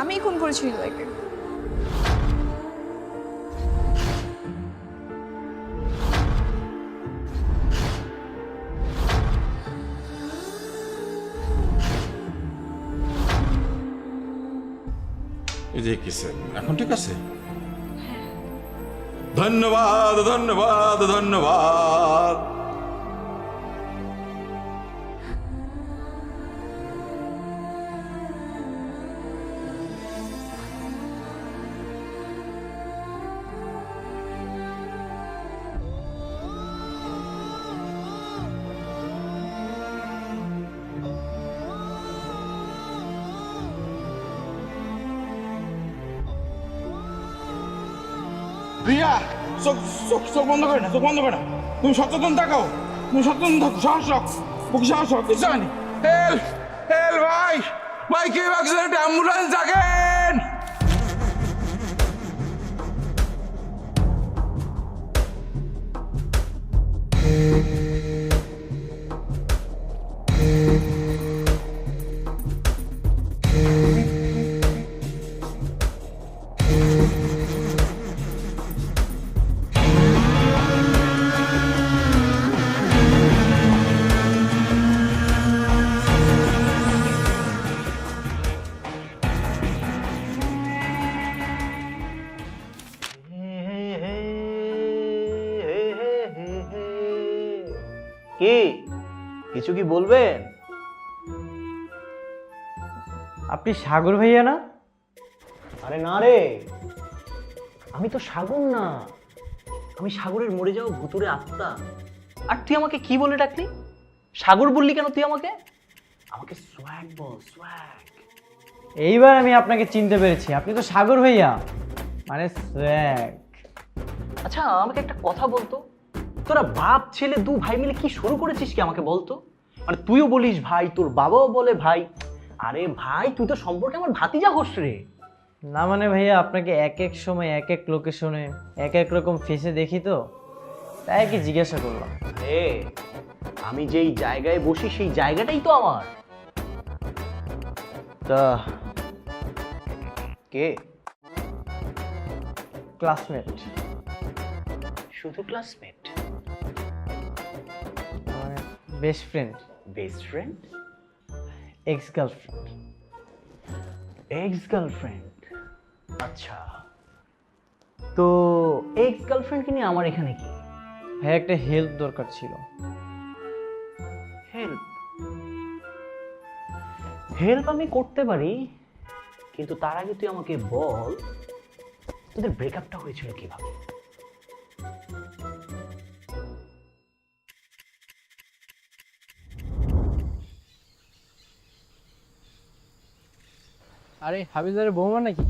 আমিই খুন করেছি হৃদয়কে। এই যে কিসেন এখন ঠিক আছে? ধন্যবাদ ধন্যবাদ ধন্যবাদ। রিয়া চোখ চোখ চোখ বন্ধ করে না, চোখ বন্ধ করে না। তুমি সচেতন থাকো, তুমি সচেতন থাকো, সাহস রাখ, বুকে সাহস রাখ, কিছু হয়নি। হেল্প হেল্প ভাই, ভাই কেউ অ্যাক্সিডেন্ট, অ্যাম্বুলেন্স ডাকেন। কি কিছু কি বলবেন? আপনি সাগর ভাইয়া না? আরে না রে, আমি তো সাগর না, আমি সাগরের মরে যাওয়া ভুতুরে আত্মা। আর তুই আমাকে কি বলে ডাকলি? সাগর বললি কেন তুই আমাকে? আমাকে সোয়াগ বল, সোয়াগ। এইবার আমি আপনাকে চিনতে পেরেছি, আপনি তো সাগর ভাইয়া, মানে স্ব্যাগ। আচ্ছা আমাকে একটা কথা বলতো, তোরা বাপ ছেলে দু ভাই মিলে কি শুরু করেছিস কি আমাকে বলতো? মানে তুইও বলিস ভাই, তোর বাবাও বলে ভাই। আরে ভাই তুই তো সম্পর্কে আমার ভাতিজা হোস রে। না মানে ভাইয়া, আপনাকে এক এক সময় এক এক লোকেশনে এক এক রকম ফেসে দেখি তো, তাই কি জিজ্ঞাসা করলাম। আরে আমি যেই জায়গায় বসি সেই জায়গাটাই তো আমার। তা কে? ক্লাসমেট, শুধু ক্লাসমেট? মানে best friend, best friend? Ex girlfriend. Ex girlfriend? আচ্ছা, তো এক্স গার্লফ্রেন্ডকে নিয়ে আমার এখানে কি? ভাই একটা হেল্প দরকার ছিল। হেল্প? হেল্প আমি করতে পারি, কিন্তু তার আগে তুই আমাকে বল তোদের ব্রেকআপটা হয়েছিল কিভাবে? আরে হাবিজারের বৌমা নাকি?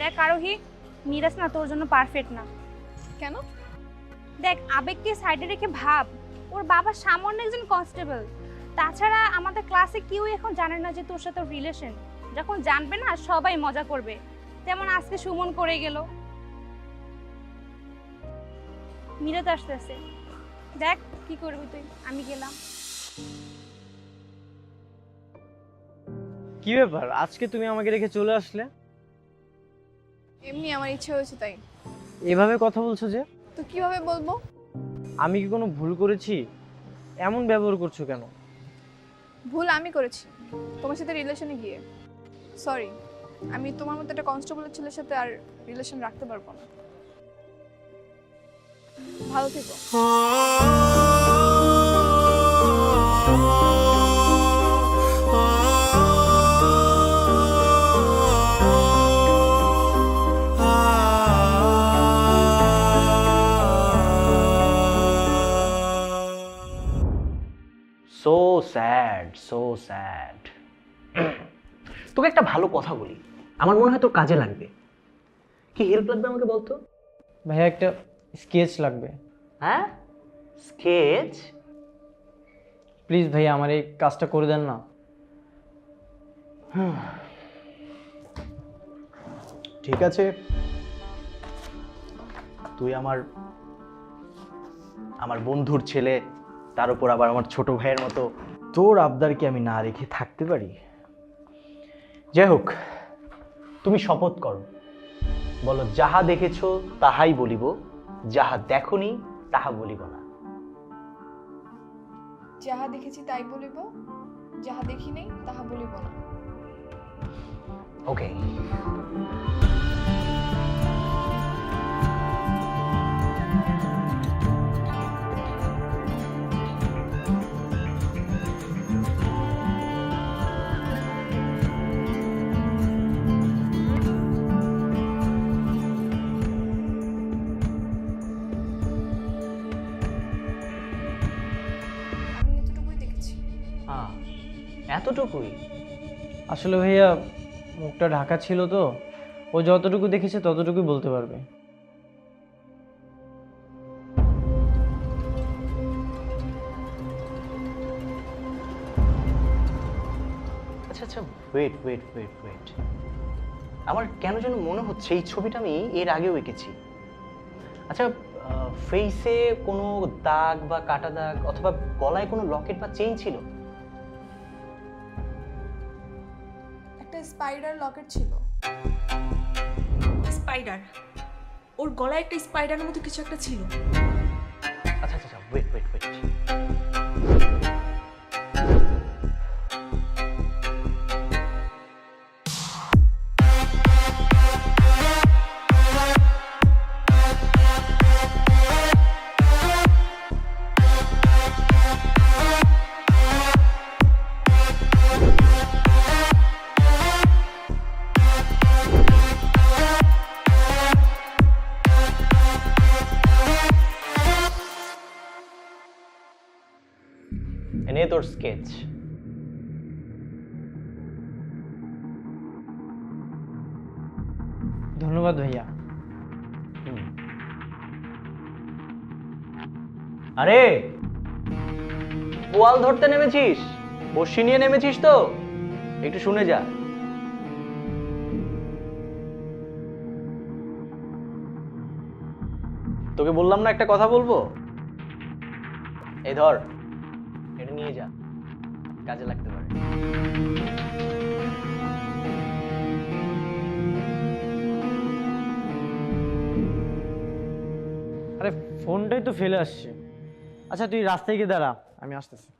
দেখ আরোহী, মিরাজ না তোর জন্য পারফেক্ট না। কেন? দেখ আবেগকে সাইডে রেখে ভাব, ওর বাবা সামান্য একজন কনস্টেবল। তাছাড়া আমাদের ক্লাসে কেউ এখন জানে না যে তোর সাথে রিলেশন। যখন জানবে না সবাই মজা করবে, যেমন আজকে সুমন করে গেল। মিরাজ আসতেছে, দেখ কি করবি তুই। আমি গেলাম। কি ব্যাপার, আজকে তুমি আমাকে রেখে চলে আসলে? এমনি আমার ইচ্ছে হয়েছে তাই। এভাবে কথা বলছো যে? তো কিভাবে বলবো? আমি কি কোনো ভুল করেছি? এমন ব্যবহার করছো কেন? ভুল আমি করেছি তোমার সাথে রিলেশনে গিয়ে। সরি, আমি তোমার মতো একটা কনস্টেবলের ছেলের সাথে আর রিলেশন রাখতে পারবো না। ভালো থেকো। So sad, so sad. তোকে একটা ভালো কথা বলি, আমার মনে হয় তোর কাজে লাগবে। কি হেল্প লাগবে আমাকে বলতো? ভাইয়া একটা স্কেচ লাগবে। হ্যাঁ, স্কেচ? প্লিজ ভাইয়া আমার এই কাজটা করে দেন না। ঠিক আছে, তুই আমার আমার বন্ধুর ছেলে, তার উপর আবার আমার ছোট ভাইয়ের মতো, তোর আবদার কি আমি না রেখে থাকতে পারি? যাই হোক, তুমি শপথ করো, বলো যাহা দেখেছ তাহাই বলিব, যাহা দেখনি তাহা বলিব না। যাহা দেখেছি তাই বলিব, যাহা দেখি নাই তাহা বলিব না। ওকে। আমি এতটুকুই দেখেছি। হ্যাঁ, এতটুকুই? আসলে ভাইয়া মুখটা ঢাকা ছিল তো, ও যতটুকু দেখেছে ততটুকুই বলতে পারবে। আচ্ছা আচ্ছা, ওয়েট ওয়েট ওয়েট ওয়েট, আমার কেন যেন মনে হচ্ছে এই ছবিটা আমি এর আগেও এঁকেছি। আচ্ছা, ফেসে কোনো দাগ বা কাটা দাগ অথবা গলায় কোনো লকেট বা চেইন ছিল? একটা স্পাইডার লকেট ছিল। স্পাইডার? ওর গলায় একটা স্পাইডারের মতো কিছু একটা ছিল। আচ্ছা আচ্ছা আচ্ছা, ওয়েট ওয়েট ওয়েট, এনে তোর স্কেচ। ধন্যবাদ ভাইয়া। আরে বোয়াল ধরতে নেমেছিস? বড়শি নিয়ে নেমেছিস তো? একটু শুনে যা। তোকে বললাম না একটা কথা বলবো, এই ধর, এটা নিয়ে যা, কাজে লাগতে পারে। আরে ফোনটাই তো ফেলে আসছে। আচ্ছা তুই রাস্তায় গিয়ে দাঁড়া, আমি আসতেছি।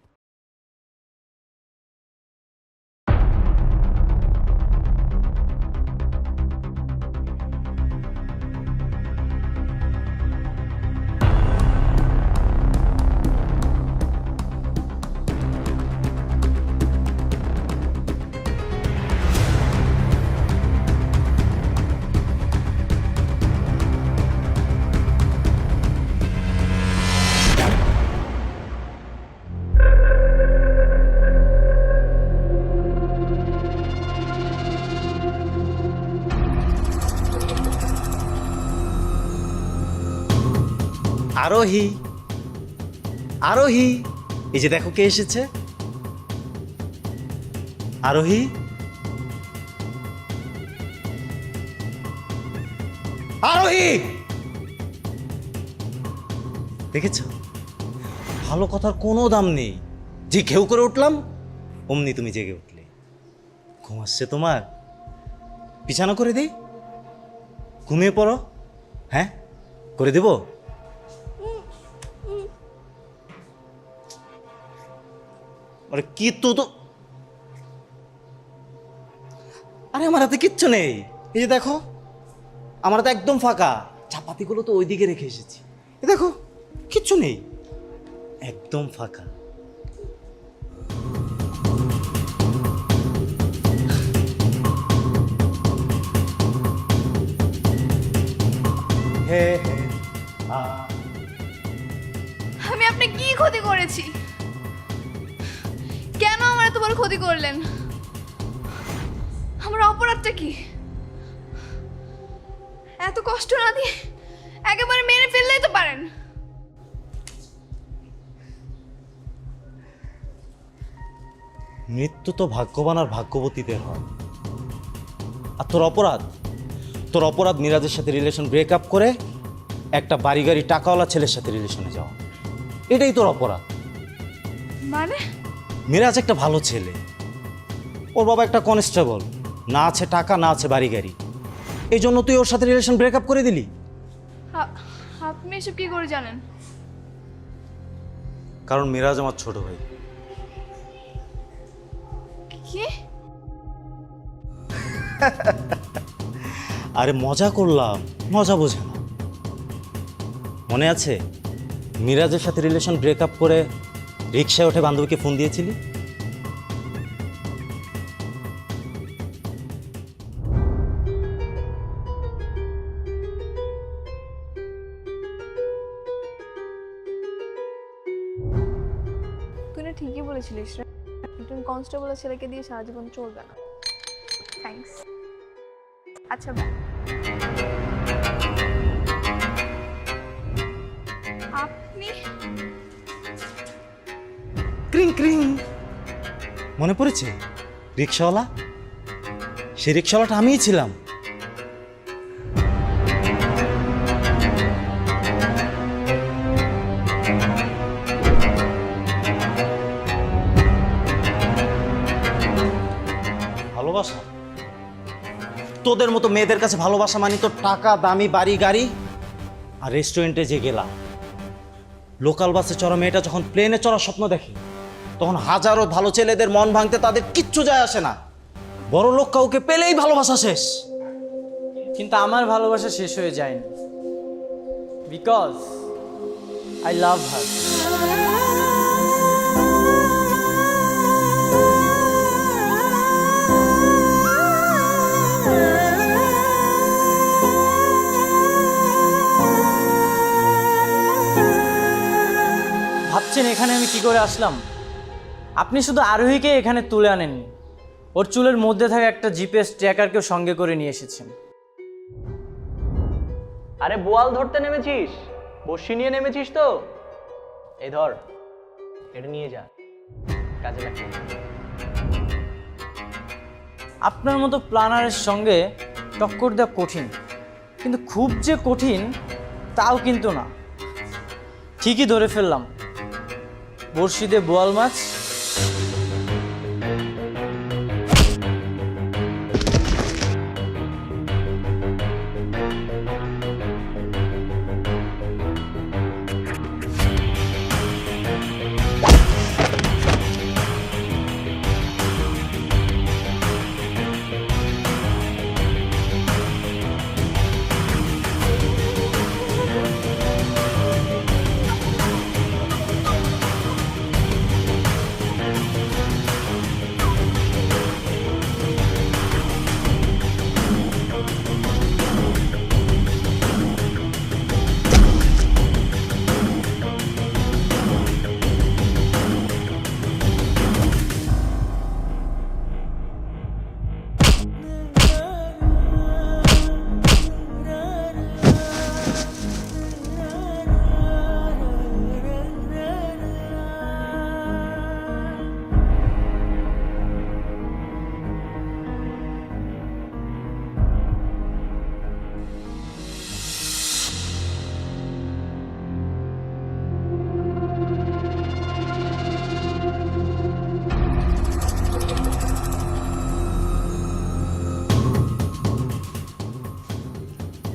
আরোহী, আরোহী, এই যে দেখো কে এসেছে। আরোহী, আরোহী, দেখেছ ভালো কথার কোনো দাম নেই, যে ঘেউ করে উঠলাম অমনি তুমি জেগে উঠলে। ঘুম আসছে তোমার? বিছানা করে দিই, ঘুমিয়ে পড়ো। হ্যাঁ, করে দেবো? আরে কি তো তো, আরে আমার হাতে কিচ্ছু নেই, এই যে দেখো আমার হাতে একদম ফাঁকা, চাপাতিগুলো তো ওইদিকে রেখে এসেছি। এ দেখো কিচ্ছু নেই, একদম ফাঁকা। হে হে আমি আপনার কি ক্ষতি করেছি? কেন আমার এত বড় ক্ষতি করলেন? আমার অপরাধটা কি? এত কষ্ট না দিয়ে একেবারে মেরে ফেললেই তো পারেন। মৃত্যু তো ভাগ্যবান আর ভাগ্যবতীদের হয়। আর তোর অপরাধ মিরাজের সাথে রিলেশন ব্রেকআপ করে একটা বাড়ি গাড়ি টাকাওয়ালা ছেলের সাথে রিলেশনে যাওয়া, এটাই তোর অপরাধ। মানে মিরাজ একটা ভালো ছেলে, ওর বাবা একটা কনস্টেবল, না আছে টাকা, না আছে বাড়ি গাড়ি। এই জন্য তুই ওর সাথে রিলেশন ব্রেকআপ করে দিলি? আপনি এসব কি করে জানেন? কারণ মিরাজ আমার ছোট ভাই। কি? আরে মজা করলাম, মজা বোঝে না। মনে আছে মিরাজের সাথে রিলেশন ব্রেকআপ করে রিক্সায় উঠে বান্ধবীকে ফোন দিয়েছিলি? তুই না ঠিকই বলেছিলিস রে, একজন কনস্টেবলের ছেলেকে দিয়ে সারা জীবন চলবে না। থ্যাঙ্কস। আচ্ছা বাই। আপনি ক্রিং ক্রিং, মনে পড়েছে রিক্সাওয়ালা? সেই রিক্সাওয়ালাটা আমিই ছিলাম। ভালোবাসা? তোদের মতো মেয়েদের কাছে ভালোবাসা মানে তো টাকা, দামি বাড়ি গাড়ি আর রেস্টুরেন্টে যে গেলা। লোকাল বাসে চড়া মেয়েটা যখন প্লেনে চড়ার স্বপ্ন দেখে তখন হাজারো ভালো ছেলেদের মন ভাঙতে তাদের কিচ্ছু যায় আসে না। বড় লোক কাউকে পেলেই ভালোবাসা শেষ। কিন্তু আমার ভালোবাসা শেষ হয়ে যায়নি, বিকজ আই লাভ হার। ভাবছেন এখানে আমি কি করে আসলাম? আপনি শুধু আরোহীকে এখানে তুলে আনেননি, ওর চুলের মধ্যে থাকা একটা জিপিএস ট্র্যাকারকেও সঙ্গে করে নিয়ে এসেছেন। আরে বোয়াল ধরতে নেমেছিস? বড়শি নিয়ে নেমেছিস তো? এই ধর, এটা নিয়ে যা, কাজে লাগবে। আপনার মতো প্ল্যানারের সঙ্গে টক্কর দেওয়া কঠিন, কিন্তু খুব যে কঠিন তাও কিন্তু না। ঠিকই ধরে ফেললাম, বড়শি দিয়ে বোয়াল মাছ।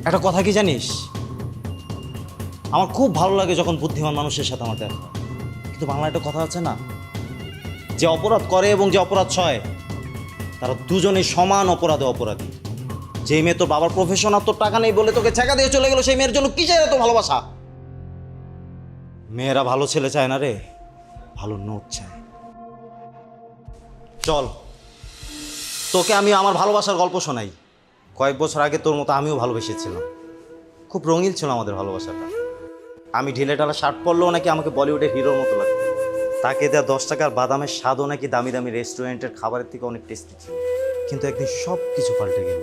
একটা কথা কি জানিস, আমার খুব ভালো লাগে যখন বুদ্ধিমান মানুষের সাথে আমার দেখা হয়। কিন্তু বাংলায় একটা কথা আছে না, যে অপরাধ করে এবং যে অপরাধ সয় তারা দুজনেই সমান অপরাধে অপরাধী। যেই মেয়ে তোর বাবার প্রফেশন আর তোর টাকা নেই বলে তোকে ছেঁকা দিয়ে চলে গেল, সেই মেয়ের জন্য কি চাই এত ভালোবাসা? মেয়েরা ভালো ছেলে চায় না রে, ভালো নোট চায়। চল তোকে আমি আমার ভালোবাসার গল্প শোনাই। কয়েক বছর আগে তোর মতো আমিও ভালোবেসেছিলাম, খুব রঙিন ছিল আমাদের ভালোবাসাটা। আমি ঢিলে ঢালা শার্ট পরলেও নাকি আমাকে বলিউডের হিরোর মতো লাগতো। তাকে দেওয়া 10 টাকার বাদামের স্বাদও নাকি দামি দামি রেস্টুরেন্টের খাবারের থেকে অনেক টেস্টি ছিল। কিন্তু একদিন সব কিছু পাল্টে গেল।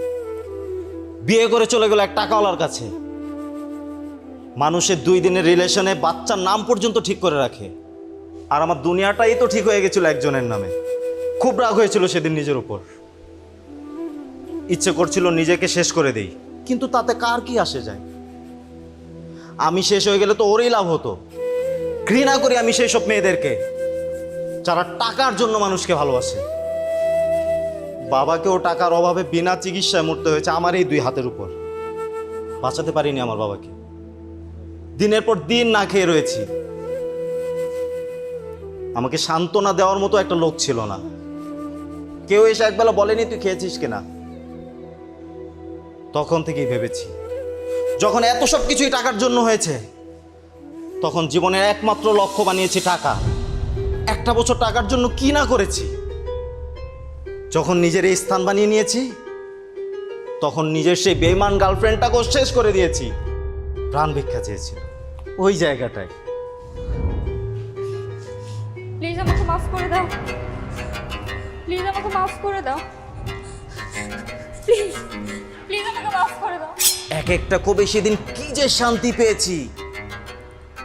বিয়ে করে চলে গেল এক টাকাওয়ালার কাছে। মানুষের 2 দিনের রিলেশনে বাচ্চার নাম পর্যন্ত ঠিক করে রাখে। আর আমার দুনিয়াটাই তো ঠিক হয়ে গেছিল একজনের নামে। খুব রাগ হয়েছিল সেদিন নিজের উপর, ইচ্ছে করছিল নিজেকে শেষ করে দেই, কিন্তু তাতে কার কি আসে যায়? আমি শেষ হয়ে গেলে তো ওরই লাভ হতো। ঘৃণা করি আমি সেই সব মেয়েদেরকে যারা টাকার জন্য মানুষকে ভালোবাসে। বাবাকেও টাকার অভাবে বিনা চিকিৎসায় মরতে হয়েছে আমার এই 2 হাতের উপর। বাঁচাতে পারিনি আমার বাবাকে, দিনের পর দিন না খেয়ে রয়েছি। আমাকে সান্ত্বনা দেওয়ার মতো একটা লোক ছিল না। কেউ এসে একবেলা বলেনি তুই খেয়েছিস কিনা। তখন থেকেই ভেবেছি, যখন এত সব কিছুই টাকার জন্য হয়েছে, তখন জীবনের একমাত্র লক্ষ্য বানিয়েছি টাকা। 1 বছর টাকার জন্য কি না করেছি। যখন নিজের এই স্থান বানিয়ে নিয়েছি, তখন নিজের সেই বেঈমান গার্লফ্রেন্ডটাকেও শেষ করে দিয়েছি। প্রাণ ভিক্ষা চেয়েছিল ওই জায়গাটায়। প্লিজ আমাকে মাফ করে দাও, প্লিজ আমাকে মাফ করে দাও, প্লিজ প্লিজ আমাকে মাফ করে দাও। এক একটা কবে সেদিন কি যে শান্তি পেয়েছি,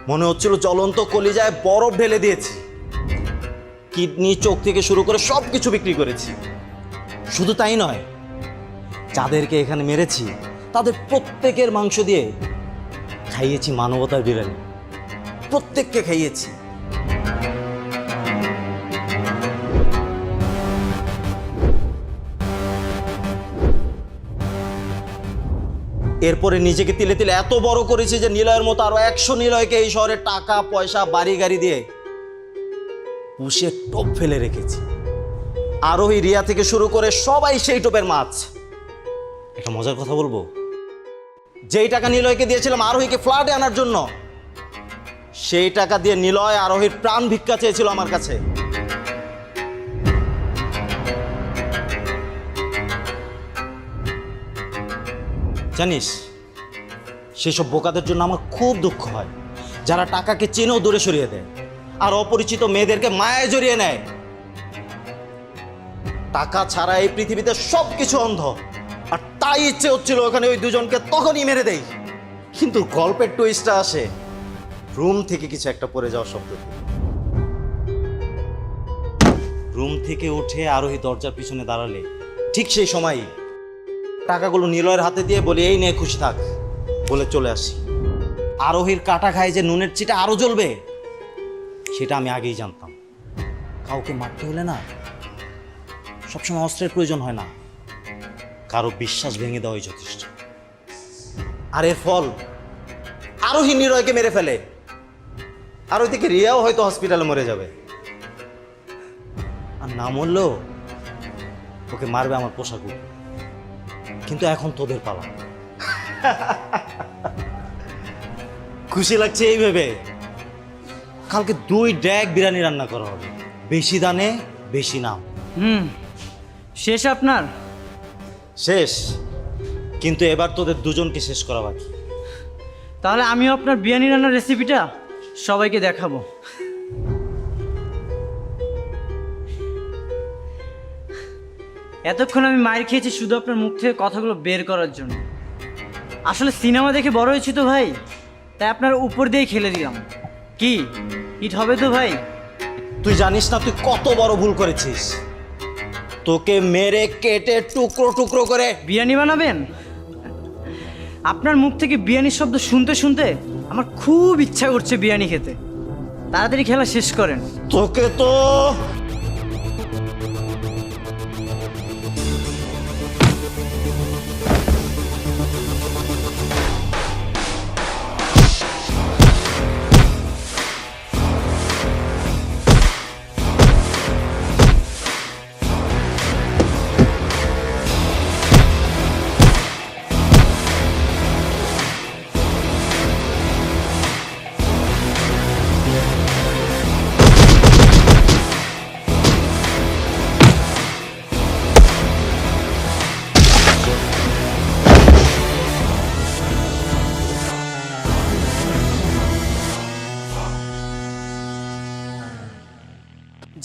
মনে হচ্ছিল জ্বলন্ত কলিজায় বরফ ঢেলে দিয়েছি। কিডনি, চোখ থেকে শুরু করে সব কিছু বিক্রি করেছি। শুধু তাই নয়, যাদেরকে এখানে মেরেছি তাদের প্রত্যেকের মাংস দিয়ে খাইয়েছি মানবতার বিরিয়ানি। প্রত্যেককে খাইয়েছি। এরপরে নিজেকে তিলে তিলে এত বড় করেছি যে নিলয়ের মতো আরো 100 নিলয়কে এই শহরে টাকা পয়সা বাড়ি গাড়ি দিয়ে পুষে টোপ ফেলে রেখেছি। আরোহী, রিয়া থেকে শুরু করে সবাই সেই টোপের মাছ। একটা মজার কথা বলবো, যেই টাকা নিলয়কে দিয়েছিলাম আরোহীকে ফ্ল্যাটে আনার জন্য, সেই টাকা দিয়ে নিলয় আরোহীর প্রাণ ভিক্ষা চেয়েছিল আমার কাছে। জানিস, সেসব বোকাদের জন্য আমার খুব দুঃখ হয়, যারা টাকাকে চেনেও দূরে সরিয়ে দেয় আর অপরিচিত মেয়েদেরকে মায়ায় জড়িয়ে নেয়। টাকা ছাড়া এই পৃথিবীতে সবকিছু অন্ধ, আর তাই ইচ্ছে হচ্ছিল ওখানে ওই দুজনকে তখনই মেরে দেই। কিন্তু গল্পের টুইস্টটা আসে রুম থেকে কিছু একটা পড়ে যাওয়ার শব্দ। রুম থেকে উঠে আরোহী দরজার পিছনে দাঁড়ালে ঠিক সেই সময়ই টাকাগুলো নিলয়ের হাতে দিয়ে বলি, এই নে খুশি থাক বলে চলে আসি। আরোহীর কাটা খায় যে নুনের চিটা আরো জ্বলবে, সেটা আমি আগেই জানতাম। কাউকে মারতে হলে না সবসময় অস্ত্রের প্রয়োজন হয় না, কারো বিশ্বাস ভেঙে দেওয়াই যথেষ্ট। আর এর ফল আরোহী নিলয়কে মেরে ফেলে, আর ওইদিকে রিয়াও হয়তো হসপিটালে মরে যাবে। আর না মরলেও ওকে মারবে আমার পোষা কুকুর। কিন্তু এখন তোদের পালা। খুশি লাগছে এই ভেবে কালকে 2 ড্যাগ বিরিয়ানি রান্না করা হবে, বেশি দানে বেশি নাম। শেষ আপনার? শেষ, কিন্তু এবার তোদের দুজনকে শেষ করা বাকি। তাহলে আমিও আপনার বিরিয়ানি রান্নার রেসিপিটা সবাইকে দেখাবো। এতক্ষণ আমি মায়ের খেয়েছি শুধু আপনার মুখ থেকে কথাগুলো বের করার জন্য। আসলে সিনেমা দেখে বড় হয়েছি তো ভাই, তাই আপনার উপর দিয়েই খেলে দিলাম। কি হিট হবে তো ভাই? তুই জানিস না তুই কত বড় ভুল করেছিস। তোকে মেরে কেটে টুকরো টুকরো করে বিরিয়ানি বানাবেন? আপনার মুখ থেকে বিরিয়ানির শব্দ শুনতে শুনতে আমার খুব ইচ্ছা করছে বিরিয়ানি খেতে। তাড়াতাড়ি খেলা শেষ করেন। তোকে তো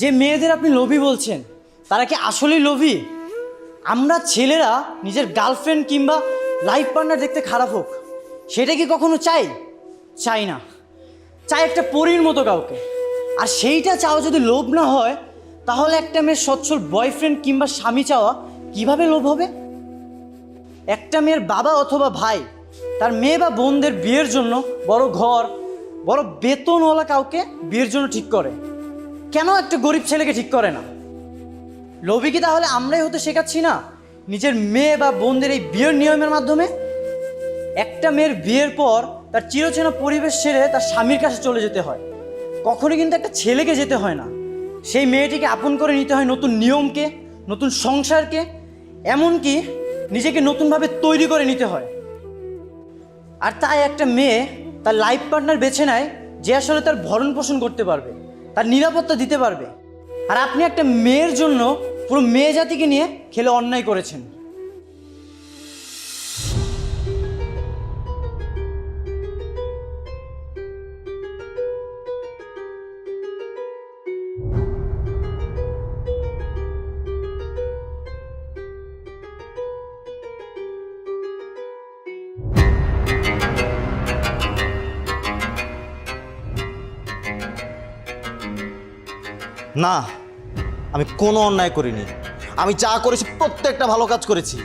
যে মেয়েদের আপনি লোভী বলছেন, তারা কি আসলেই লোভী? আমরা ছেলেরা নিজের গার্লফ্রেন্ড কিংবা লাইফ পার্টনার দেখতে খারাপ হোক, সেটা কি কখনো চাই? চাই না। চাই একটা পরীর মতো কাউকে। আর সেইটা চাওয়া যদি লোভ না হয়, তাহলে একটা মেয়ের সচ্ছল বয়ফ্রেন্ড কিংবা স্বামী চাওয়া কিভাবে লোভ হবে? একটা মেয়ের বাবা অথবা ভাই তার মেয়ে বা বোনদের বিয়ের জন্য বড় ঘর, বড় বেতনওয়ালা কাউকে বিয়ের জন্য ঠিক করে, কেন একটা গরিব ছেলেকে ঠিক করে না? লোভী কি তাহলে আমরাই হতে শেখাচ্ছি না নিজের মেয়ে বা বোনদের এই বিয়ের নিয়মের মাধ্যমে? একটা মেয়ের বিয়ের পর তার চিরচেনা পরিবেশ ছেড়ে তার স্বামীর কাছে চলে যেতে হয়, কখনো কিন্তু একটা ছেলেকে যেতে হয় না। সেই মেয়েটিকে আপন করে নিতে হয় নতুন নিয়মকে, নতুন সংসারকে, এমনকি নিজেকে নতুনভাবে তৈরি করে নিতে হয়। আর তাই একটা মেয়ে তার লাইফ পার্টনার বেছে নেয় যে আসলে তার ভরণ পোষণ করতে পারবে, তার নিরাপত্তা দিতে পারবে। আর আপনি একটা মেয়ের জন্য পুরো মেয়ে জাতিকে নিয়ে খেলে অন্যায় করেছেন। না, আমি কোনো অন্যায় করিনি। আমি যা করেছি প্রত্যেকটা ভালো কাজ করেছি।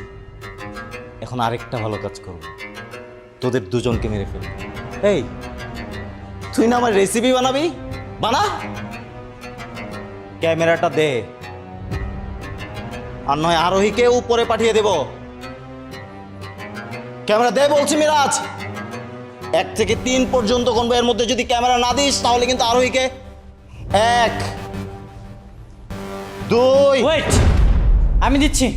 এখন আরেকটা ভালো কাজ করব, তোদের দুজনকে মেরে ফেলব। এই, তুই না আমার রেসিপি বানাবি, বানা। ক্যামেরাটা দে, আর নয় আরোহীকে উপরে পাঠিয়ে দেব। ক্যামেরা দে বলছি মিরাজ। 1 থেকে 3 পর্যন্ত কোন এর মধ্যে যদি ক্যামেরা না দিস তাহলে কিন্তু আরোহীকে 1, 2। ওয়েট, আমি দিচ্ছি।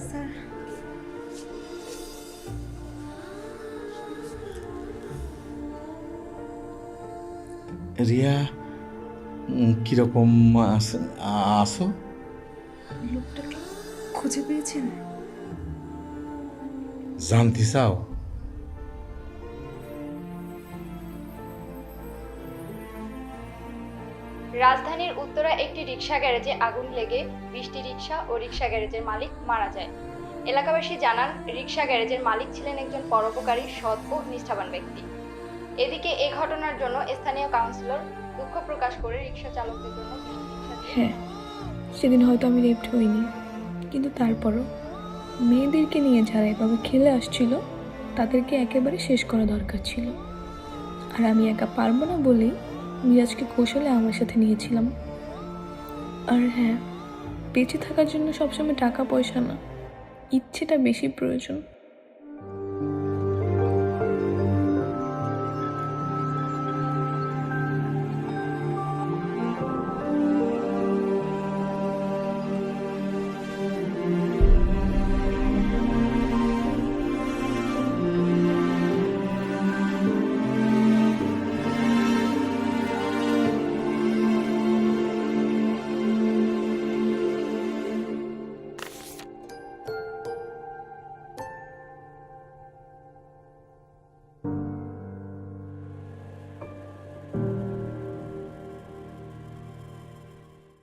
স্যার, রিয়া কিরকম আসো? লোকটাকে খুঁজে পেয়েছেন? জানতে চাও? রাজধানীর উত্তরা একটি রিক্সা গ্যারেজে আগুন লেগে 20টি রিক্সা ও রিক্সা গ্যারেজের মালিক মারা যায়। এলাকাবাসী জানান, রিক্সা গ্যারেজের মালিক ছিলেন একজন পরোপকারী, সৎ ও নিষ্ঠাবান ব্যক্তি। এদিকে এই ঘটনার জন্য স্থানীয় কাউন্সিলর দুঃখ প্রকাশ করে রিক্সা চালকদের জন্য হ্যাঁ, সেদিন হয়তো আমি রেপ্ট হইনি, কিন্তু তারপরও মেয়েদেরকে নিয়ে যারা এভাবে খেলে আসছিল তাদেরকে একেবারে শেষ করা দরকার ছিল। আর আমি একা পারবো না বলেই মিরাজকে কৌশলে আমার সাথে নিয়েছিলাম। আর হ্যাঁ, বেঁচে থাকার জন্য সবসময় টাকা পয়সা না, ইচ্ছেটা বেশি প্রয়োজন।